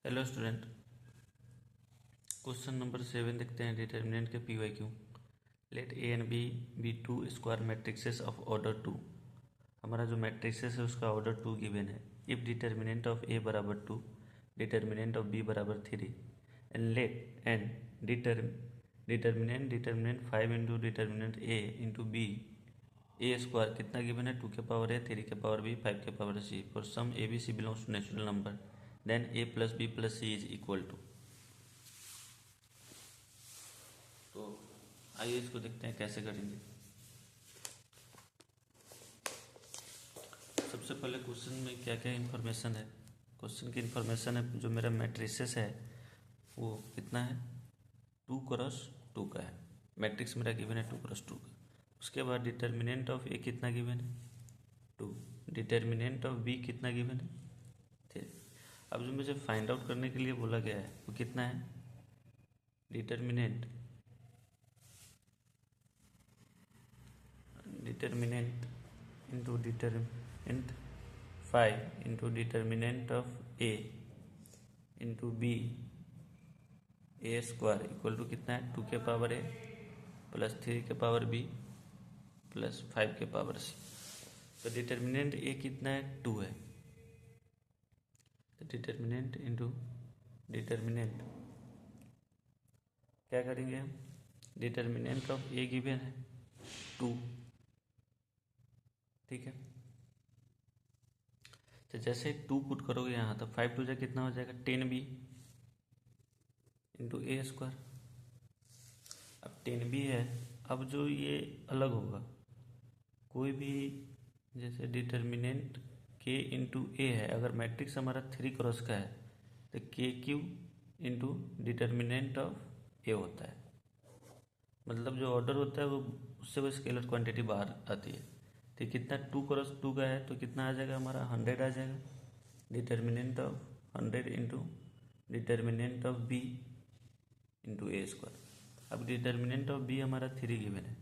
Hello student, question number 7 देखते हैं। Determinant के P Y Q. Let A and B be two square matrices of order 2। हमारा जो matrices है उसका ऑर्डर 2 गिवन है। इफ डिटर्मिनेंट ऑफ ए बराबर 2, डिटर्मिनेंट ऑफ बी बराबर 3 and let and determinant 5 into determinant A into B A square कितना given है? 2 के पावर ए, 3 के पावर बी, 5 के power C. For some A B C belongs to natural number then A plus B plus C is equal to. तो आइए इसको देखते हैं कैसे करेंगे। सबसे पहले क्वेश्चन में क्या क्या इन्फॉर्मेशन है। क्वेश्चन की इन्फॉर्मेशन है जो मेरा मैट्रिसेस है वो कितना है? 2x2 का है। मैट्रिक्स मेरा गिवन है 2x2 का। उसके बाद डिटर्मिनेंट ऑफ ए कितना गिवन है? 2। डिटर्मिनेंट ऑफ बी कितना गिवन है? 3। अब जो मुझे फाइंड आउट करने के लिए बोला गया है वो कितना है? Determinant into determinant 5 into determinant of A into B A square equal to कितना है? 2 के पावर ए प्लस 3 के पावर बी प्लस 5 के पावर सी। तो डिटर्मिनेंट ए कितना है? 2 है। तो डिटर्मिनेंट इंटू डिटर्मिनेंट क्या करेंगे हम? डिटर्मिनेंट ऑफ ए गिवन है 2, ठीक है। तो जैसे 2 पुट करोगे यहाँ तो 5 टू जा कितना हो जाएगा? 10b into A square. अब 10b है। अब जो ये अलग होगा कोई भी, जैसे डिटर्मिनेंट k इंटू ए है, अगर मैट्रिक्स हमारा 3x का है तो k Q into determinant of A होता है। मतलब जो ऑर्डर होता है वो उससे वो स्केलर क्वांटिटी बाहर आती है। तो कितना 2x2 का है तो कितना आ जाएगा हमारा? 100 आ जाएगा। Determinant of 100 into determinant of B into A square. अब डिटर्मिनेंट ऑफ बी हमारा 3 गिवन है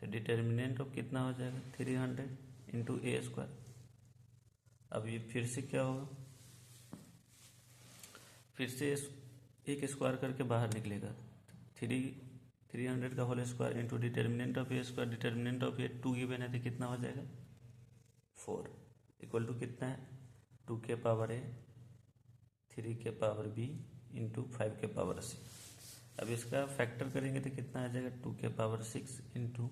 तो डिटर्मिनेंट ऑफ कितना हो जाएगा? 300 इंटू ए स्क्वायर। अब ये फिर से क्या होगा? फिर से एक स्क्वायर करके बाहर निकलेगा। 300 का whole square into determinant of A square. Determinant of A 2 given है तो कितना हो जाएगा? 4 इक्वल टू कितना है? 2 के पावर ए 3 के पावर बी इंटू 5 के पावर सी। अब इसका फैक्टर करेंगे तो कितना आ जाएगा? 2 के पावर 6 इंटू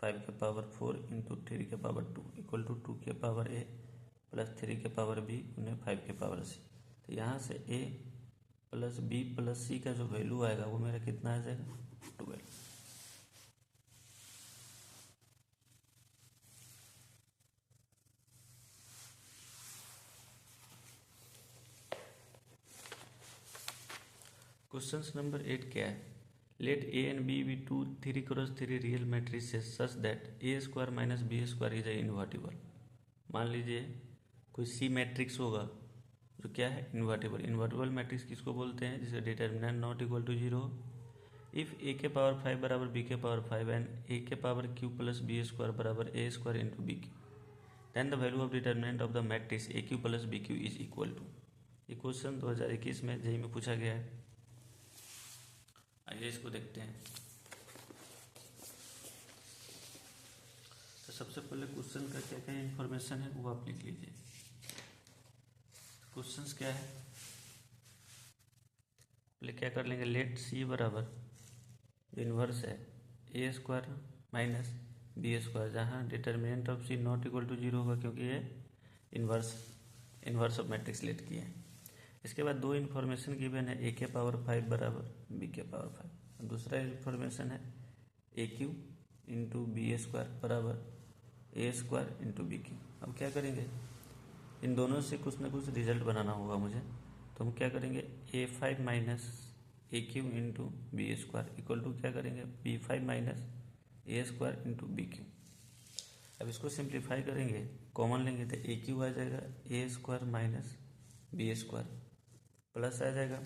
5 के पावर 4 इंटू 3 के पावर 2 इक्वल टू 2 के पावर ए प्लस 3 के पावर बी उन्हें 5 के पावर सी। तो यहाँ से ए प्लस बी प्लस सी का जो वैल्यू आएगा वो मेरा कितना आ जाएगा? 12। क्वेश्चन नंबर 8 क्या है? Let A and B be 2 3x3 real matrices such that A square minus B square is invertible. मान लीजिए कोई सी मैट्रिक्स होगा जो क्या है? इन्वर्टिबल। इन्वर्टिबल मैट्रिक्स किसको बोलते हैं? जिसका determinant not equal to 0। If A के पावर 5 बराबर बी के पावर 5 एंड ए के power Q plus B square बराबर A square into B Q then the value of determinant of the matrix A Q plus B Q is equal to. ये question 2021 में JEE में पूछा गया है। आइए इसको देखते हैं। तो सबसे पहले क्वेश्चन का क्या क्या इन्फॉर्मेशन है वो आप लिख लीजिए। क्वेश्चंस क्या है? पहले क्या कर लेंगे? लेट सी बराबर इन्वर्स है A square minus B square, जहाँ determinant of C not equal to 0 होगा क्योंकि ये इन्वर्स ऑफ मैट्रिक्स लेट किए हैं। इसके बाद दो इन्फॉर्मेशन गिवन है, ए के पावर 5 बराबर बी के पावर 5। दूसरा इन्फॉर्मेशन है ए क्यू इंटू बी स्क्वायर बराबर A square into B Q. अब क्या करेंगे? इन दोनों से कुछ ना कुछ रिजल्ट बनाना होगा मुझे। तो हम क्या करेंगे? a5 minus A Q into B square equal to क्या करेंगे? b5 minus A square into B Q. अब इसको सिंप्लीफाई करेंगे, कॉमन लेंगे तो ए क्यू आ जाएगा A square minus B square plus आ जाएगा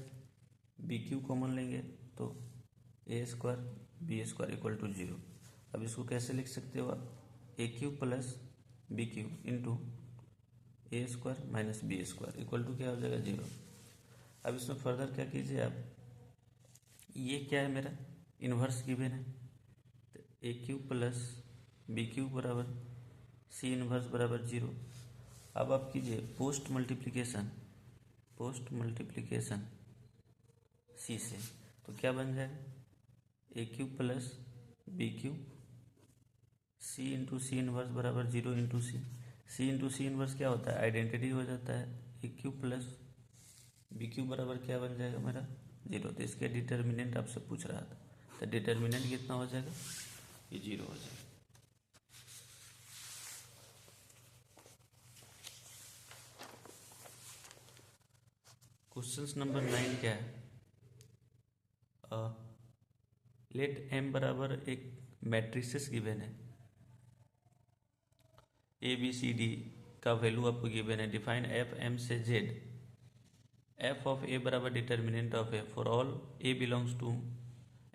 बी क्यू कॉमन लेंगे तो A square B square equal to 0। अब इसको कैसे लिख सकते हो आप? A Q plus B Q into A square minus B square equal to क्या हो जाएगा? 0। अब इसमें फर्दर क्या कीजिए आप, ये क्या है मेरा इन्वर्स गिवन है, तो ए क्यूब प्लस बी क्यूब बराबर सी इन्वर्स बराबर 0। अब आप कीजिए पोस्ट मल्टीप्लिकेशन सी से, तो क्या बन जाएगा ए cube plus B cube C into सी इन्वर्स बराबर 0 इंटू सी इंटू सी इन्वर्स क्या होता है, आइडेंटिटी हो जाता है, ए क्यूब प्लस बी क्यूब बराबर क्या बन जाएगा मेरा 0। तो इसके डिटर्मिनेंट आपसे पूछ रहा था, तो डिटर्मिनेंट कितना हो जाएगा, ये 0 हो जाएगा। क्वेश्चन नंबर 9 क्या है, लेट एम बराबर एक मैट्रिसेस गिवन है, ए बी सी डी का वैल्यू आपको गिवन है, डिफाइन एफ एम से जेड, एफ ऑफ ए बराबर determinant of A for all A belongs to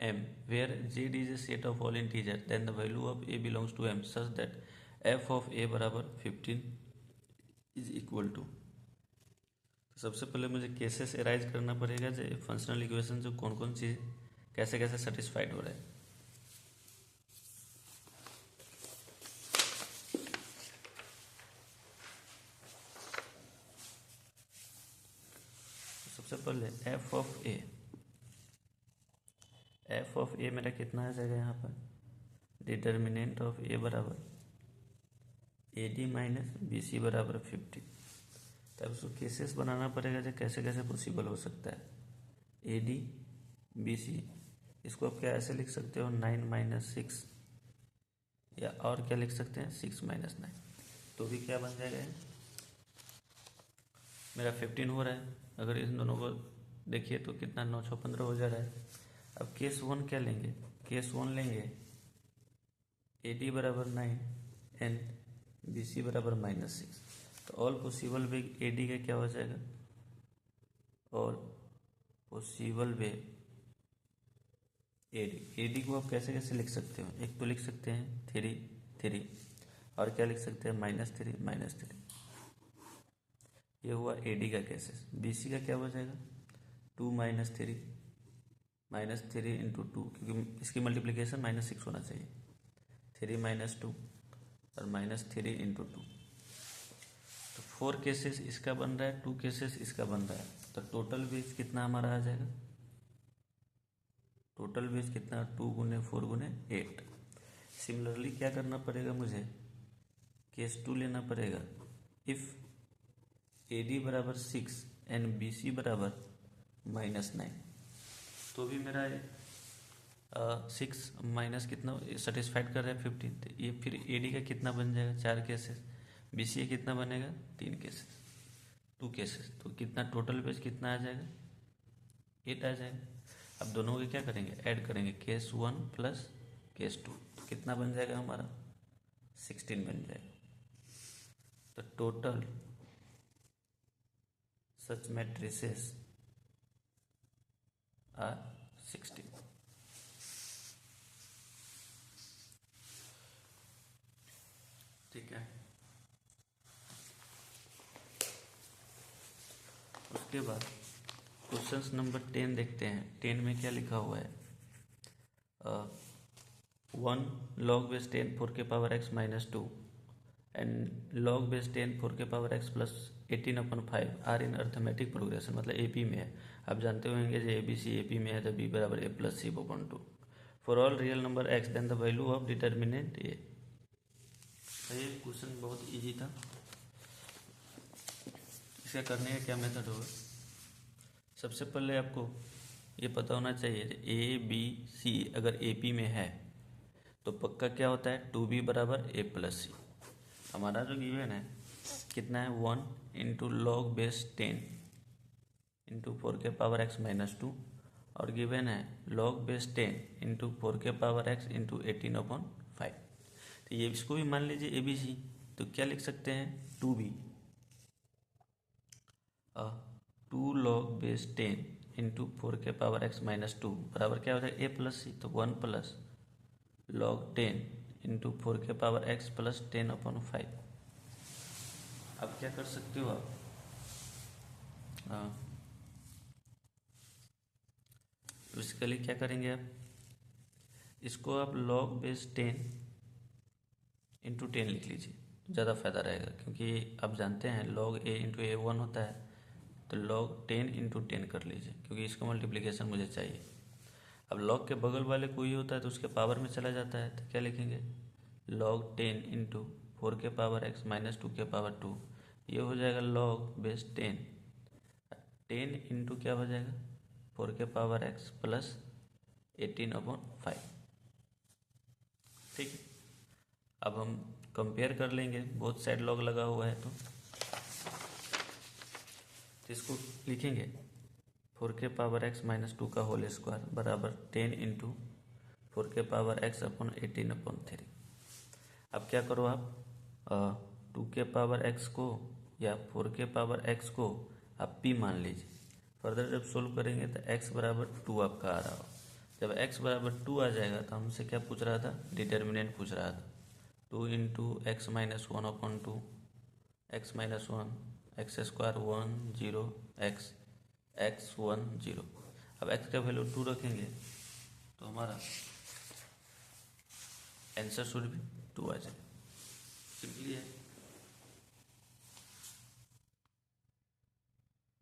M where Z is a set of all integer then the value of A belongs to M such that F of A बराबर 15 is equal to. सबसे पहले मुझे cases arise करना पड़ेगा जो functional equation जो कौन कौन चीज़ कैसे कैसे सेटिस्फाइड हो रहा है। सबसे पहले एफ ऑफ ए मेरा कितना आ जाएगा यहाँ पर, डिटर्मिनेंट ऑफ ए बराबर A D minus B C बराबर 50। तब उसको केसेस बनाना पड़ेगा जो कैसे कैसे पॉसिबल हो सकता है, ए डी बी सी, इसको आप क्या ऐसे लिख सकते हो 9 माइनस 6, या और क्या लिख सकते हैं 6 माइनस 9, तो भी क्या बन जाएगा मेरा 15 हो रहा है। अगर इन दोनों को देखिए तो कितना 9 6 15 हो जा रहा है। अब केस 1 क्या लेंगे, केस 1 लेंगे ए डी बराबर 9 एंड बी सी बराबर -6, तो all possible way A D का क्या हो जाएगा, और पॉसिबल वे ए डी को आप कैसे कैसे लिख सकते हो, एक तो लिख सकते हैं 3 3, और क्या लिख सकते हैं -3 -3। ये हुआ ए डी का केसेस। बी सी का क्या हो जाएगा 2 -3 इंटू 2, क्योंकि इसकी मल्टीप्लिकेशन -6 होना चाहिए, 3 - 2 और -3 इंटू 2, तो 4 केसेस इसका बन रहा है, 2 केसेस इसका बन रहा है, तो टोटल वेज कितना हमारा आ जाएगा, टोटल वेज कितना 2 × 4 × 8। सिमिलरली क्या करना पड़ेगा मुझे, केस 2 लेना पड़ेगा, इफ़ ए डी बराबर 6 एंड बी सी बराबर -9, तो भी मेरा 6 माइनस कितना सेटिस्फाइड कर रहा है 15, तो ये फिर ए डी का कितना बन जाएगा 4 केसेस, बी सी कितना बनेगा 3 केसेस, 2 केसेस, तो कितना टोटल पेज कितना आ जाएगा 8 आ जाएगा। अब दोनों के क्या करेंगे, ऐड करेंगे, केस 1 प्लस केस 2, तो कितना बन जाएगा हमारा 16 बन जाएगा। तो टोटल सच मैट्रिसेस आर 16। ठीक है, उसके बाद क्वेश्चन नंबर 10 देखते हैं। 10 में क्या लिखा हुआ है, 1 log base 10 4 के power x -2 and log base 10 4 के power x plus 18/5 are in arithmetic progression, मतलब एपी में है। आप जानते होंगे जो ए बी सी एपी में है तो बी बराबर a + c/2 for all real number x then the value of determinant A. ये क्वेश्चन बहुत इजी था, इसका करने का क्या मेथड होगा, सबसे पहले आपको ये पता होना चाहिए ए बी सी अगर ए पी में है तो पक्का क्या होता है 2b बराबर a + c। हमारा जो गिवन है कितना है 1 × log base 10 × 4 के पावर x -2, और गिवन है log base 10 × 4 के पावर x × 18/5। तो ये इसको भी मान लीजिए ए बी सी, तो क्या लिख सकते हैं 2b 2 log base 10 × 4 के पावर x -2 बराबर क्या हो जाएगा a + c, तो 1 + log 10 × 4 के पावर x + 10/5। अब क्या कर सकते हो आप, बेसिकली क्या करेंगे आप, इसको आप log बेस 10 इंटू 10 लिख लीजिए, ज़्यादा फायदा रहेगा, क्योंकि आप जानते हैं log a इंटू ए 1 होता है, तो log 10 इंटू 10 कर लीजिए, क्योंकि इसका मल्टीप्लिकेशन मुझे चाहिए। अब log के बगल वाले कोई होता है तो उसके पावर में चला जाता है, तो क्या लिखेंगे, log 10 इंटू 4 के पावर x माइनस 2 के पावर 2, ये हो जाएगा log बेस 10। 10 इंटू क्या हो जाएगा, 4 के पावर x प्लस 18/5। ठीक है, अब हम कंपेयर कर लेंगे, बोथ साइड log लगा हुआ है तो इसको लिखेंगे 4 के पावर x माइनस 2 का होल स्क्वायर बराबर 10 इंटू 4 के पावर x अपॉन 18/3। अब क्या करो आप, 2 के पावर x को या 4 के पावर x को आप p मान लीजिए। फर्दर जब सोल्व करेंगे तो x बराबर 2 आपका आ रहा हो। जब x बराबर 2 आ जाएगा तो हमसे क्या पूछ रहा था, डिटर्मिनेंट पूछ रहा था। 2 into x minus 1 upon 2, x minus 1, x square 1 0 x, x 1 0। अब x का वैल्यू 2 रखेंगे तो हमारा आंसर शुड भी 2 आ जाए। सिंपली है।